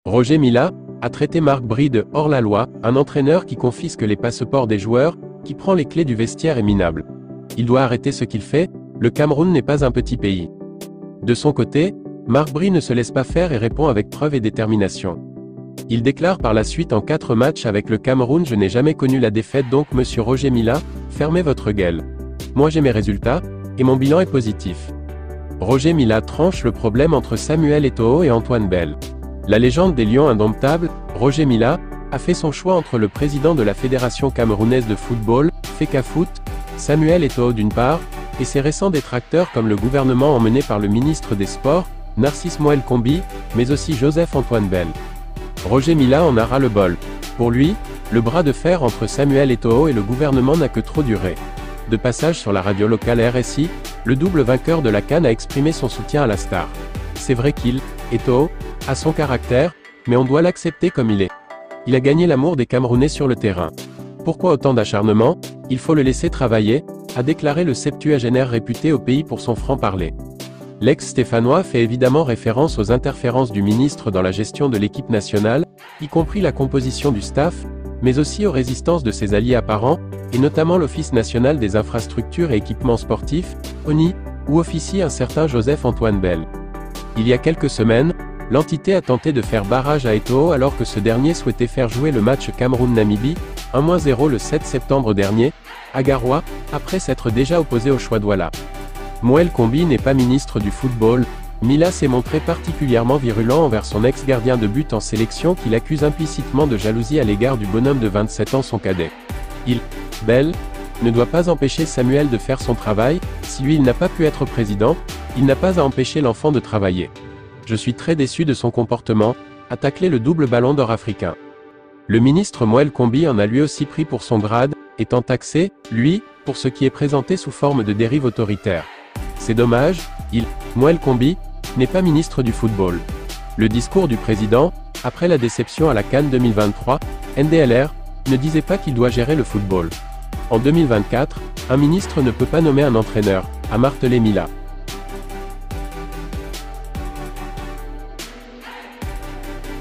Roger Milla a traité Marc Bry de hors-la-loi, un entraîneur qui confisque les passeports des joueurs, qui prend les clés du vestiaire est minable. Il doit arrêter ce qu'il fait, le Cameroun n'est pas un petit pays. De son côté, Marc Bry ne se laisse pas faire et répond avec preuve et détermination. Il déclare par la suite en 4 matchs avec le Cameroun: je n'ai jamais connu la défaite, donc monsieur Roger Milla, fermez votre gueule. Moi j'ai mes résultats, et mon bilan est positif. Roger Milla tranche le problème entre Samuel Eto'o et Antoine Bell. La légende des Lions indomptables, Roger Milla, a fait son choix entre le président de la Fédération camerounaise de football, FECAFOOT, Samuel Eto'o d'une part, et ses récents détracteurs comme le gouvernement emmené par le ministre des Sports, Narcisse Moël Kombi, mais aussi Joseph-Antoine Bell. Roger Milla en a ras-le-bol. Pour lui, le bras de fer entre Samuel Eto'o et le gouvernement n'a que trop duré. De passage sur la radio locale RSI, le double vainqueur de la CAN a exprimé son soutien à la star. C'est vrai qu'il, Eto'o, a son caractère, mais on doit l'accepter comme il est. Il a gagné l'amour des Camerounais sur le terrain. Pourquoi autant d'acharnement? Il faut le laisser travailler, a déclaré le septuagénaire réputé au pays pour son franc-parler. L'ex-stéphanois fait évidemment référence aux interférences du ministre dans la gestion de l'équipe nationale, y compris la composition du staff, mais aussi aux résistances de ses alliés apparents, et notamment l'Office national des infrastructures et équipements sportifs, ONI, où officie un certain Joseph-Antoine Bell. Il y a quelques semaines, l'entité a tenté de faire barrage à Eto'o alors que ce dernier souhaitait faire jouer le match Cameroun-Namibie, 1-0 le 7 septembre dernier, à Garoua, après s'être déjà opposé au choix Douala. Moël Kombi n'est pas ministre du football. Milla s'est montré particulièrement virulent envers son ex-gardien de but en sélection qu'il accuse implicitement de jalousie à l'égard du bonhomme de 27 ans, son cadet. Il, Bell, ne doit pas empêcher Samuel de faire son travail. Si lui il n'a pas pu être président, il n'a pas à empêcher l'enfant de travailler. Je suis très déçu de son comportement, a taclé le double ballon d'or africain. Le ministre Moël Kombi en a lui aussi pris pour son grade, étant taxé, lui, pour ce qui est présenté sous forme de dérive autoritaire. C'est dommage, il, Moël Kombi, n'est pas ministre du football. Le discours du président, après la déception à la CAN 2023, NDLR, ne disait pas qu'il doit gérer le football. En 2024, un ministre ne peut pas nommer un entraîneur, a martelé Milla.